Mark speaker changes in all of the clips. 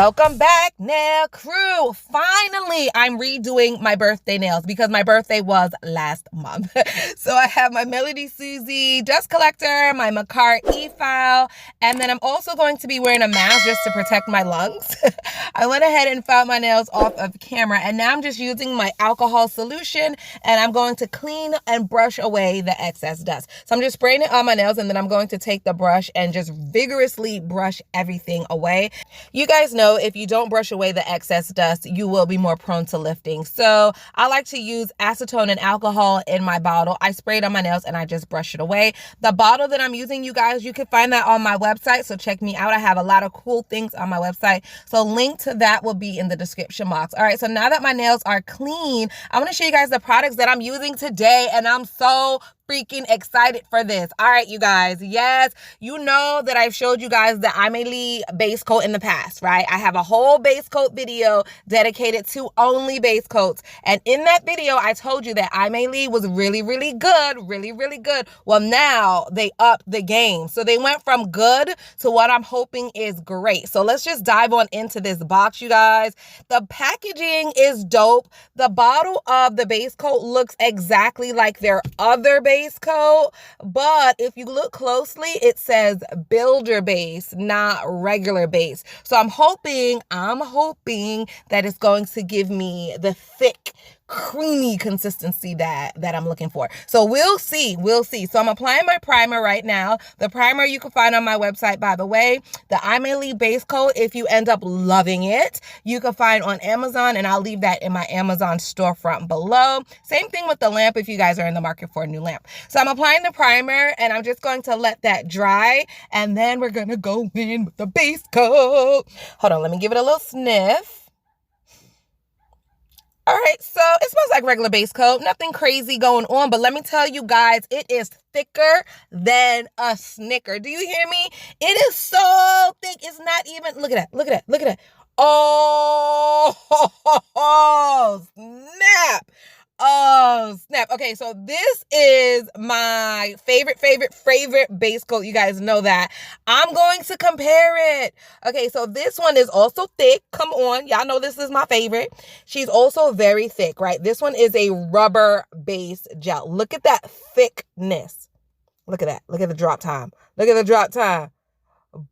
Speaker 1: Welcome back, nail crew. Finally, I'm redoing my birthday nails because my birthday was last month. So I have my Melody Susie dust collector, my Makartt E-file, and then I'm also going to be wearing a mask just to protect my lungs. I went ahead and filed my nails off of camera, and now I'm just using my alcohol solution, and I'm going to clean and brush away the excess dust. So I'm just spraying it on my nails, and then I'm going to take the brush and just vigorously brush everything away. You guys know if you don't brush away the excess dust, you will be more prone to lifting. So I like to use acetone and alcohol in my bottle. I spray it on my nails and I just brush it away. The bottle that I'm using, you guys, you can find that on my website. So check me out. I have a lot of cool things on my website. So link to that will be in the description box. All right. So now that my nails are clean, I want to show you guys the products that I'm using today. And I'm so freaking excited for this. All right, you guys. Yes, you know that I've showed you guys the Aimeili Basecoat in the past, right? I have a whole base coat video dedicated to only base coats. And in that video, I told you that Aimeili was really, really good. Really, really good. Well, now they upped the game. So they went from good to what I'm hoping is great. So let's just dive on into this box, you guys. The packaging is dope. The bottle of the base coat looks exactly like their other base coat, but if you look closely, it says builder base, not regular base. So I'm hoping that it's going to give me the thick, creamy consistency that I'm looking for. So we'll see. So I'm applying my primer right now. The primer you can find on my website, by the way. The Aimeili Basecoat, if you end up loving it, you can find on Amazon, and I'll leave that in my Amazon storefront below. Same thing with the lamp if you guys are in the market for a new lamp. So I'm applying the primer, and I'm just going to let that dry, and then we're going to go in with the base coat. Hold on, let me give it a little sniff. All right, so it smells like regular base coat. Nothing crazy going on, but let me tell you guys, it is thicker than a Snicker. Do you hear me? It is so thick. It's not even, look at that. Oh, snap. Oh, snap. Okay, so this is my favorite base coat. You guys know that. I'm going to compare it. Okay, so this one is also thick. Come on. Y'all know this is my favorite. She's also very thick, right? This one is a rubber base gel. Look at that thickness. Look at that. Look at the drop time.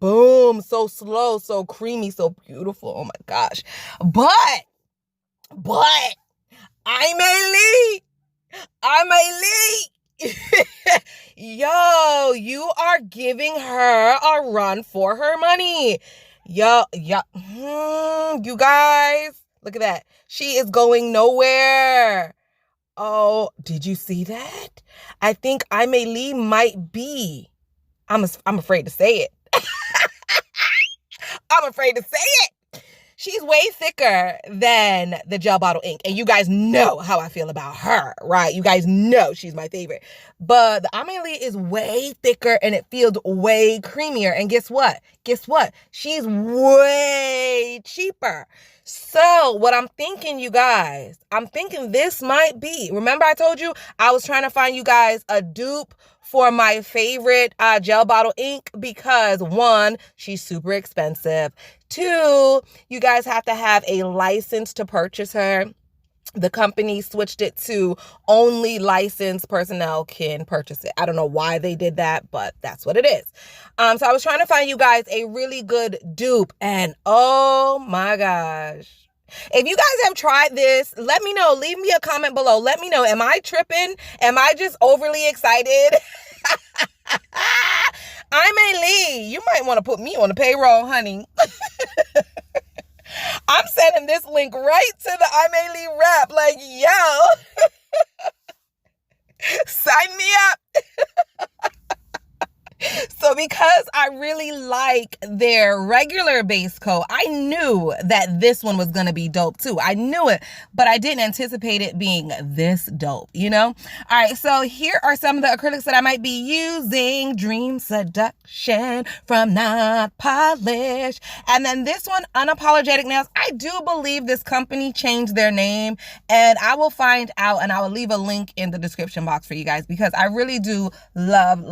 Speaker 1: Boom. So slow, so creamy, so beautiful. Oh, my gosh. But. Aimeili. Yo, you are giving her a run for her money. You guys, look at that. She is going nowhere. Oh, did you see that? I think Aimeili might be. I'm afraid to say it. She's way thicker than the gel bottle ink. And you guys know how I feel about her, right? You guys know she's my favorite. But the Aimeili is way thicker and it feels way creamier. And guess what? She's way cheaper. So what I'm thinking, you guys, this might be, remember I told you I was trying to find you guys a dupe for my favorite gel bottle ink because 1, she's super expensive. 2, you guys have to have a license to purchase her. The company switched it to only licensed personnel can purchase it. I don't know why they did that, but that's what it is. So I was trying to find you guys a really good dupe, and oh my gosh. If you guys have tried this, let me know. Leave me a comment below. Let me know. Am I tripping? Am I just overly excited? Aimeili, you might want to put me on the payroll, honey. I'm sending this link right to the Aimeili rep. Like, yo, sign me up. So because I really like their regular base coat, I knew that this one was going to be dope too. I knew it, but I didn't anticipate it being this dope, you know? All right, so here are some of the acrylics that I might be using. Dream Seduction from Not Polished. And then this one, Unapologetic Nails. I do believe this company changed their name, and I will find out, and I will leave a link in the description box for you guys because I really do love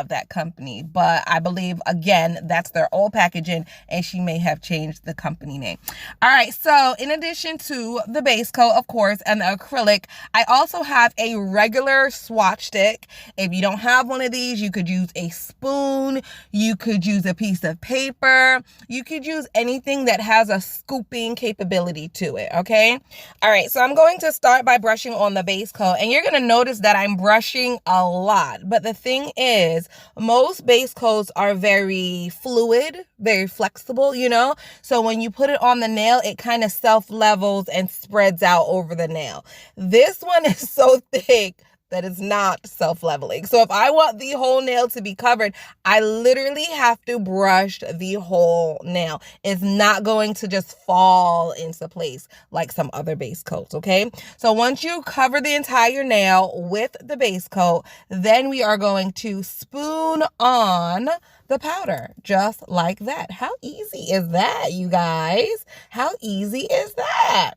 Speaker 1: that company. But but I believe, again, that's their old packaging, and she may have changed the company name. All right, so in addition to the base coat, of course, and the acrylic, I also have a regular swatch stick. If you don't have one of these, you could use a spoon, you could use a piece of paper, you could use anything that has a scooping capability to it, okay? All right, so I'm going to start by brushing on the base coat, and you're going to notice that I'm brushing a lot. But the thing is, most base coats are very fluid, very flexible, you know? So when you put it on the nail, it kind of self-levels and spreads out over the nail. This one is so thick that it's not self-leveling. So if I want the whole nail to be covered, I literally have to brush the whole nail. It's not going to just fall into place like some other base coats, okay? So once you cover the entire nail with the base coat, then we are going to spoon on the powder, just like that. How easy is that, you guys? How easy is that?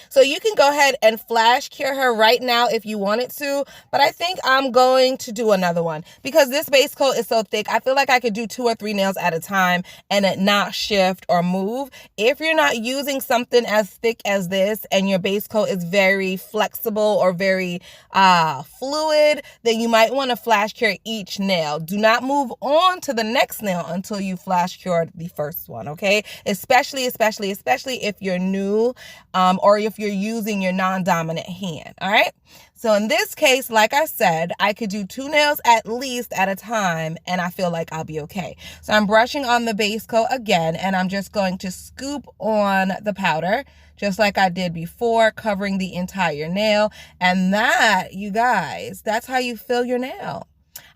Speaker 1: So you can go ahead and flash cure her right now if you wanted to, but I think I'm going to do another one because this base coat is so thick. I feel like I could do 2 or 3 nails at a time and it not shift or move. If you're not using something as thick as this and your base coat is very flexible or very fluid, then you might want to flash cure each nail. Do not move on to the next nail until you flash cured the first one, okay? Especially if you're new or if you're using your non-dominant hand, all right? So in this case, like I said, I could do 2 nails at least at a time, and I feel like I'll be okay. So I'm brushing on the base coat again, and I'm just going to scoop on the powder, just like I did before, covering the entire nail. And that, you guys, that's how you fill your nail.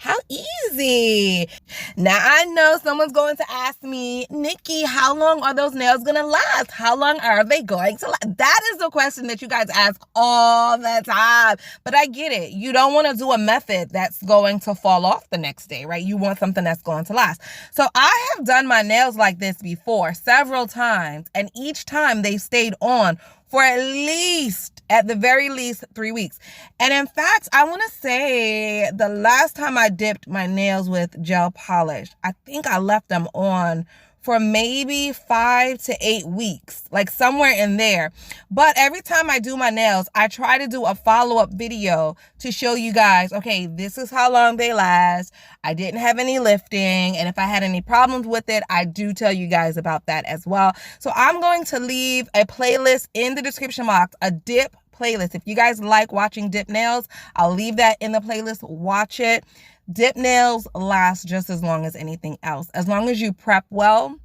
Speaker 1: How easy. Now, I know someone's going to ask me, Nikki, how long are those nails going to last? How long are they going to last? That is the question that you guys ask all the time. But I get it. You don't want to do a method that's going to fall off the next day, right? You want something that's going to last. So I have done my nails like this before several times, and each time they stayed on for at the very least 3 weeks. And in fact, I want to say the last time I dipped my nails with gel polish, I think I left them on for maybe 5 to 8 weeks, like somewhere in there. But every time I do my nails, I try to do a follow-up video to show you guys, okay, this is how long they last. I didn't have any lifting, and if I had any problems with it, I do tell you guys about that as well. So I'm going to leave a playlist in the description box, a dip playlist. If you guys like watching dip nails, I'll leave that in the playlist. Watch it. Dip nails last just as long as anything else. As long as you prep well,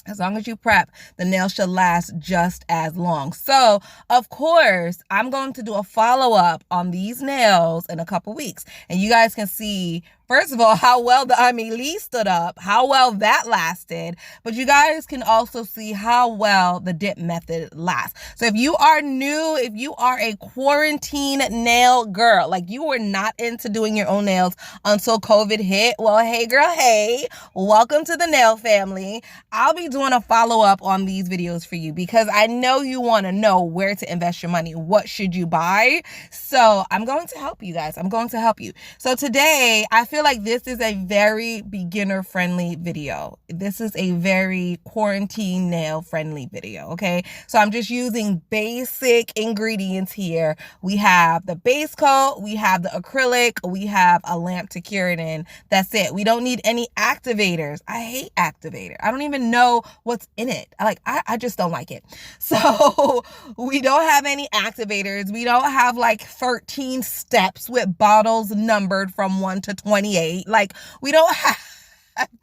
Speaker 1: the nails should last just as long. So, of course, I'm going to do a follow-up on these nails in a couple weeks. And you guys can see, first of all, how well the Aimeili stood up, how well that lasted. But you guys can also see how well the dip method lasts. So if you are new, if you are a quarantine nail girl, like you were not into doing your own nails until COVID hit, well, hey girl, hey, welcome to the nail family. I'll be doing a follow-up on these videos for you because I know you want to know where to invest your money. What should you buy? So I'm going to help you guys. I'm going to help you. So today, I feel like this is a very beginner-friendly video. This is a very quarantine nail-friendly video, okay? So I'm just using basic ingredients here. We have the base coat, we have the acrylic, we have a lamp to cure it in. That's it. We don't need any activators. I hate activator. I don't even know what's in it. I just don't like it. So we don't have any activators. We don't have like 13 steps with bottles numbered from 1 to 28. Like we don't have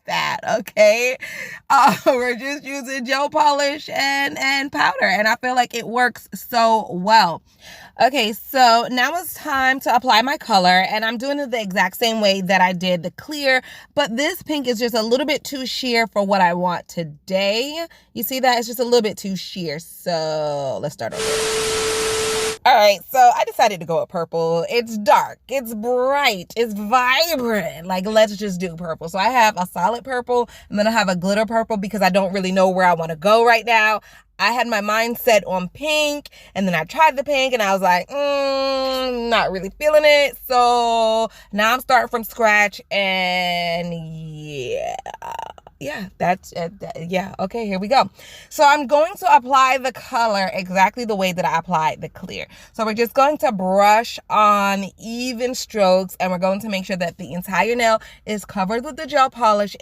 Speaker 1: that, okay? We're just using gel polish and powder, and I feel like it works so well. Okay, so now it's time to apply my color, and I'm doing it the exact same way that I did the clear, but this pink is just a little bit too sheer for what I want today. You see that? It's just a little bit too sheer, so let's start over. All right, so I decided to go with purple. It's dark, it's bright, it's vibrant. Like, let's just do purple. So I have a solid purple, and then I have a glitter purple because I don't really know where I want to go right now. I had my mind set on pink, and then I tried the pink, and I was like, not really feeling it. So now I'm starting from scratch, and yeah, that's yeah, okay, here we go. So I'm going to apply the color exactly the way that I applied the clear. So we're just going to brush on even strokes, and we're going to make sure that the entire nail is covered with the gel polish.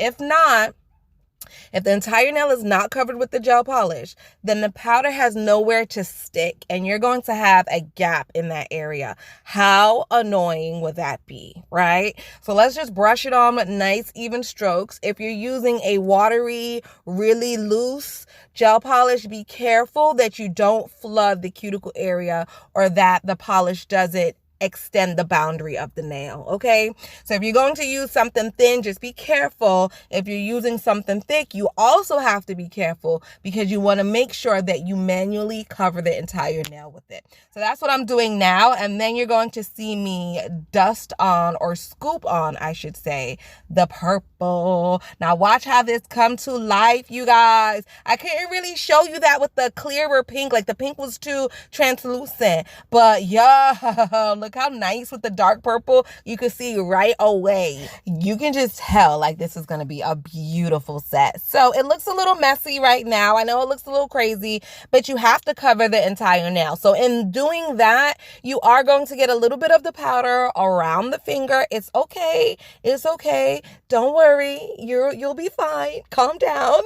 Speaker 1: If the entire nail is not covered with the gel polish, then the powder has nowhere to stick, and you're going to have a gap in that area. How annoying would that be, right? So let's just brush it on with nice even strokes. If you're using a watery, really loose gel polish, be careful that you don't flood the cuticle area or that the polish doesn't extend the boundary of the nail, okay? So if you're going to use something thin, just be careful. If you're using something thick, you also have to be careful because you want to make sure that you manually cover the entire nail with it. So that's what I'm doing now, and then you're going to see me dust on, or scoop on, I should say, the purple. Now watch how this come to life, you guys. I couldn't really show you that with the clearer pink, like the pink was too translucent, but yeah, look how nice with the dark purple. You can see right away. You can just tell like this is going to be a beautiful set. So it looks a little messy right now. I know it looks a little crazy, but you have to cover the entire nail. So in doing that, you are going to get a little bit of the powder around the finger. It's okay. It's okay. Don't worry. You'll be fine. Calm down.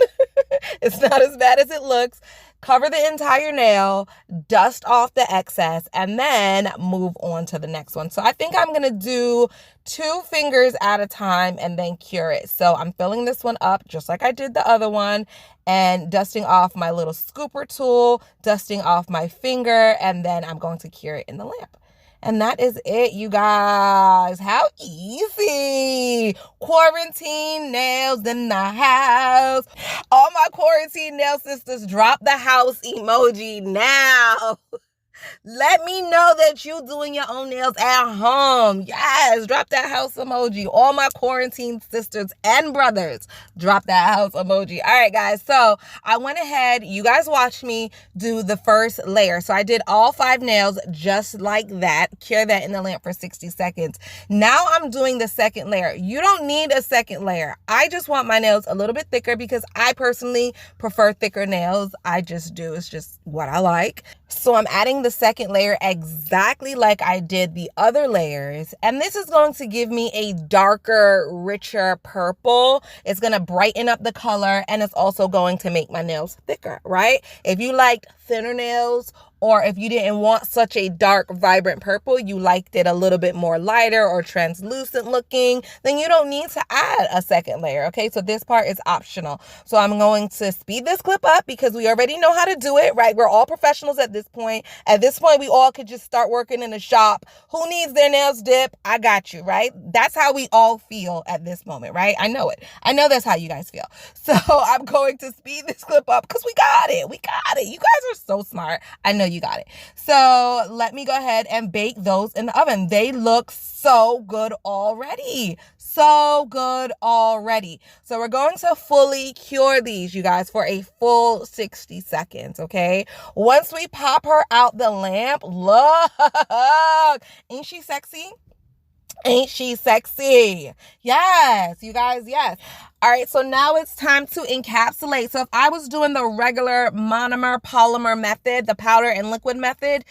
Speaker 1: It's not as bad as it looks. Cover the entire nail, dust off the excess, and then move on to the next one. So I think I'm going to do 2 fingers at a time and then cure it. So I'm filling this one up just like I did the other one and dusting off my little scooper tool, dusting off my finger, and then I'm going to cure it in the lamp. And that is it, you guys. How easy. Quarantine nails in the house. All my quarantine nail sisters, drop the house emoji now. Let me know that you doing your own nails at home. Yes, drop that house emoji. All my quarantine sisters and brothers, drop that house emoji. All right, guys. So I went ahead. You guys watched me do the first layer. So I did all 5 nails just like that. Cure that in the lamp for 60 seconds. Now I'm doing the second layer. You don't need a second layer. I just want my nails a little bit thicker because I personally prefer thicker nails. I just do. It's just what I like. So I'm adding the second layer exactly like I did the other layers. And this is going to give me a darker, richer purple. It's going to brighten up the color, and it's also going to make my nails thicker, right? If you liked thinner nails, or if you didn't want such a dark, vibrant purple, you liked it a little bit more lighter or translucent looking, then you don't need to add a second layer, okay? So this part is optional. So I'm going to speed this clip up because we already know how to do it, right? We're all professionals at this point. At this point, we all could just start working in a shop. Who needs their nails dip? I got you, right? That's how we all feel at this moment, right? I know it. I know that's how you guys feel. So I'm going to speed this clip up because we got it. We got it. You guys are so smart. I know you got it. So let me go ahead and bake those in the oven. They look so good already. So good already. So we're going to fully cure these, you guys, for a full 60 seconds, okay? Once we pop her out the lamp, look, ain't she sexy? Ain't she sexy? Yes, you guys, yes. All right, so now it's time to encapsulate. So if I was doing the regular monomer polymer method, the powder and liquid method,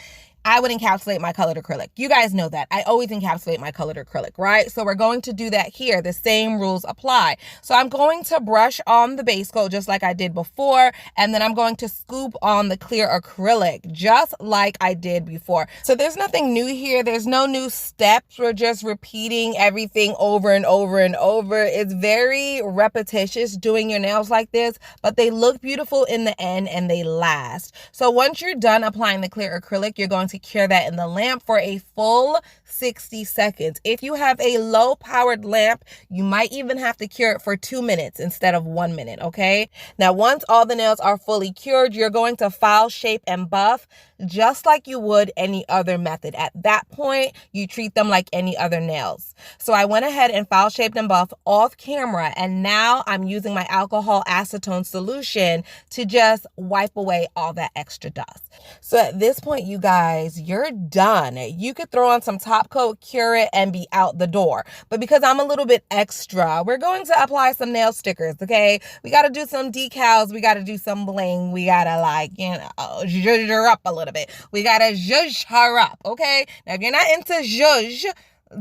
Speaker 1: I would encapsulate my colored acrylic. You guys know that. I always encapsulate my colored acrylic, right? So we're going to do that here. The same rules apply. So I'm going to brush on the base coat just like I did before, and then I'm going to scoop on the clear acrylic just like I did before. So there's nothing new here. There's no new steps. We're just repeating everything over and over and over. It's very repetitious doing your nails like this, but they look beautiful in the end and they last. So once you're done applying the clear acrylic, you're going to cure that in the lamp for a full 60 seconds. If you have a low powered lamp, you might even have to cure it for 2 minutes instead of 1 minute, okay? Now, once all the nails are fully cured, you're going to file, shape, and buff just like you would any other method. At that point, you treat them like any other nails. So I went ahead and file shaped them both off camera, and now I'm using my alcohol acetone solution to just wipe away all that extra dust. So at this point, you guys, you're done. You could throw on some top coat, cure it, and be out the door. But because I'm a little bit extra, we're going to apply some nail stickers, okay? We got to do some decals. We got to do some bling. We got to, like, you know, zhuzh her up a little bit. We got to zhuzh her up, okay? Now, if you're not into zhuzh,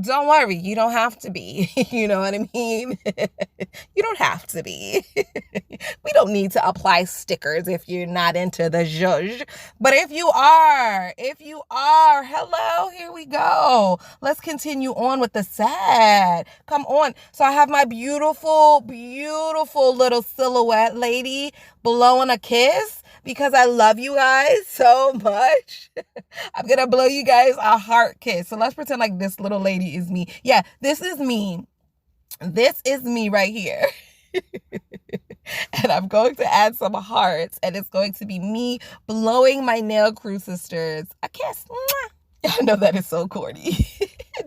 Speaker 1: don't worry, you don't have to be. You know what I mean? You don't have to be. We don't need to apply stickers if you're not into the zhuzh. But if you are, hello, here we go. Let's continue on with the set. Come on. So I have my beautiful, beautiful little silhouette lady blowing a kiss. Because I love you guys so much, I'm going to blow you guys a heart kiss. So let's pretend like this little lady is me. Yeah, this is me. This is me right here. And I'm going to add some hearts. And it's going to be me blowing my nail crew sisters a kiss. I know that is so corny.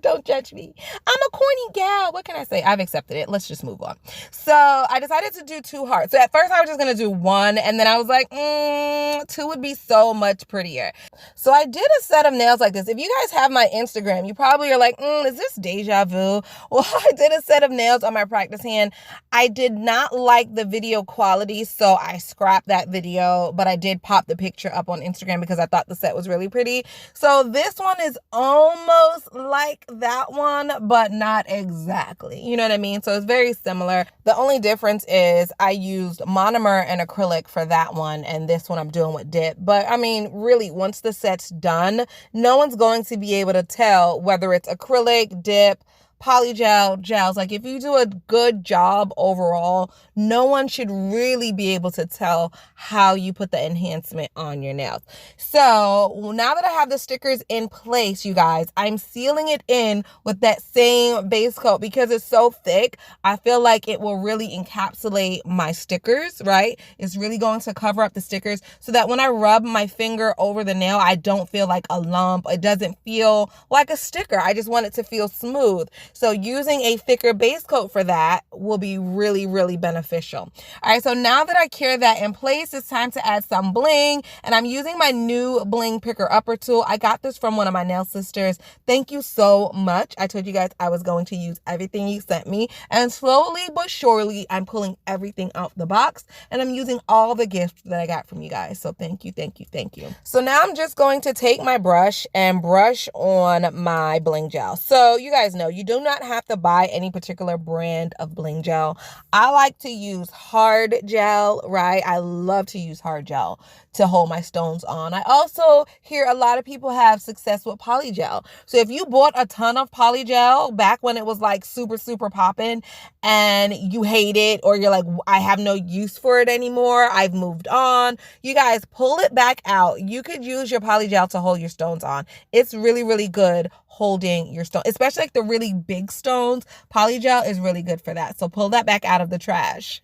Speaker 1: Don't judge me. I'm a corny gal. What can I say? I've accepted it. Let's just move on. So I decided to do 2 hearts. So at first I was just going to do 1. And then I was like, 2 would be so much prettier. So I did a set of nails like this. If you guys have my Instagram, you probably are like, is this deja vu? Well, I did a set of nails on my practice hand. I did not like the video quality, so I scrapped that video. But I did pop the picture up on Instagram because I thought the set was really pretty. So this one is almost like that one, but not exactly. You know what I mean? So it's very similar. The only difference is I used monomer and acrylic for that one, and this one I'm doing with dip. But I mean, really, once the set's done, no one's going to be able to tell whether it's acrylic, dip, polygel, gels. Like, if you do a good job overall, no one should really be able to tell how you put the enhancement on your nails. So now that I have the stickers in place, you guys, I'm sealing it in with that same base coat because it's so thick. I feel like it will really encapsulate my stickers, right? It's really going to cover up the stickers so that when I rub my finger over the nail, I don't feel like a lump. It doesn't feel like a sticker. I just want it to feel smooth. So using a thicker base coat for that will be really, really beneficial. All right, so now that I cure that in place, it's time to add some bling. And I'm using my new bling picker upper tool. I got this from one of my nail sisters. Thank you so much. I told you guys I was going to use everything you sent me. And slowly but surely, I'm pulling everything out the box. And I'm using all the gifts that I got from you guys. So thank you, thank you, thank you. So now I'm just going to take my brush and brush on my bling gel. So you guys know, you do not have to buy any particular brand of bling gel. I like to use hard gel, right? I love to use hard gel to hold my stones on. I also hear a lot of people have success with polygel. So if you bought a ton of polygel back when it was like super, super popping and you hate it, or you're like, I have no use for it anymore, I've moved on, you guys pull it back out. You could use your polygel to hold your stones on. It's really, really good holding your stone, especially like the really big stones. Polygel is really good for that. So pull that back out of the trash.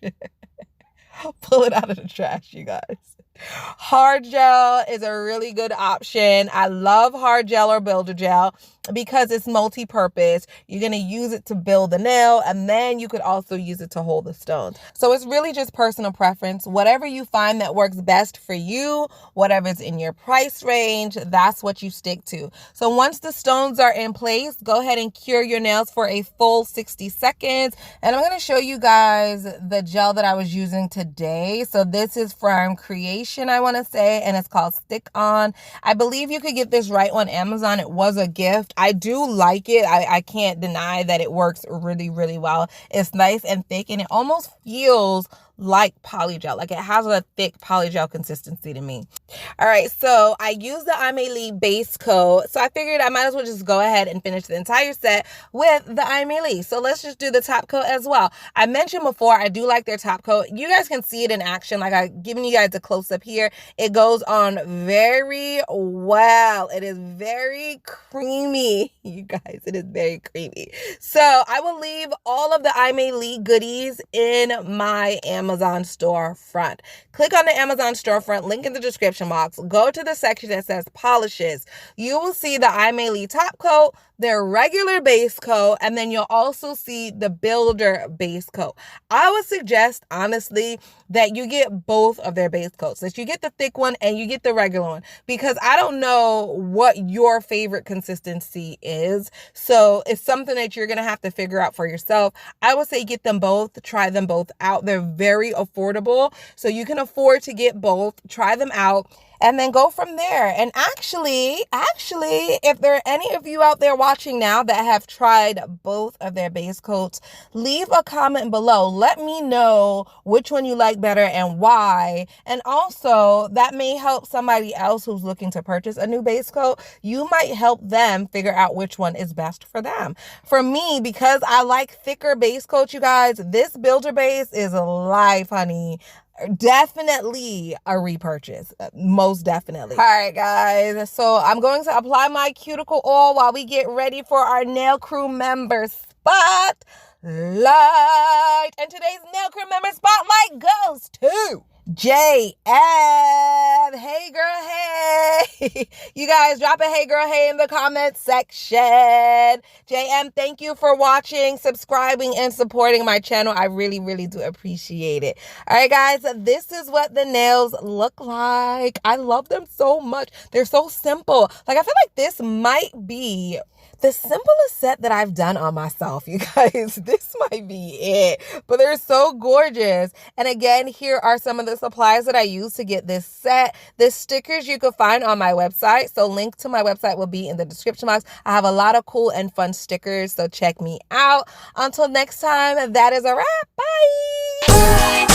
Speaker 1: Pull it out of the trash, you guys. Hard gel is a really good option. I love hard gel or builder gel because it's multi-purpose. You're going to use it to build the nail, and then you could also use it to hold the stones. So it's really just personal preference. Whatever you find that works best for you, whatever's in your price range, that's what you stick to. So once the stones are in place, go ahead and cure your nails for a full 60 seconds. And I'm going to show you guys the gel that I was using today. So this is from Creation, I want to say, and it's called Stick On. I believe you could get this right on Amazon. It was a gift. I do like it. I can't deny that it works really, really well. It's nice and thick, and it almost feels like polygel. Like, it has a thick polygel consistency to me. All right, so I used the Aimeili Basecoat, so I figured I might as well just go ahead and finish the entire set with the Aimeili. So let's just do the top coat as well. I mentioned before, I do like their top coat. You guys can see it in action. Like, I've given you guys a close-up here. It goes on very well. It is very creamy, you guys. It is very creamy. So I will leave all of the Aimeili goodies in my Amazon Amazon storefront. Click on the Amazon storefront, link in the description box. Go to the section that says polishes. You will see the Aimeili top coat, their regular base coat, and then you'll also see the builder base coat. I would suggest, honestly, that you get both of their base coats, that you get the thick one and you get the regular one, because I don't know what your favorite consistency is. So it's something that you're going to have to figure out for yourself. I would say get them both, try them both out. They're very affordable, so you can afford to get both. Try them out and then go from there. And actually, if there are any of you out there watching now that have tried both of their base coats, leave a comment below. Let me know which one you like better and why. And also, that may help somebody else who's looking to purchase a new base coat. You might help them figure out which one is best for them. For me, because I like thicker base coats, you guys, this builder base is life, honey. Definitely a repurchase, most definitely. All right, guys, so I'm going to apply my cuticle oil while we get ready for our nail crew member spotlight. And today's nail crew member spotlight goes to JM. Hey girl, hey. You guys drop a hey girl, hey in the comment section. JM, thank you for watching, subscribing, and supporting my channel. I really, really do appreciate it. All right, guys, this is what the nails look like. I love them so much. They're so simple. Like, I feel like this might be the simplest set that I've done on myself, you guys. This might be it, but they're so gorgeous. And again, here are some of the supplies that I use to get this set. The stickers you can find on my website, so link to my website will be in the description box. I have a lot of cool and fun stickers, so check me out. Until next time, that is a wrap. Bye.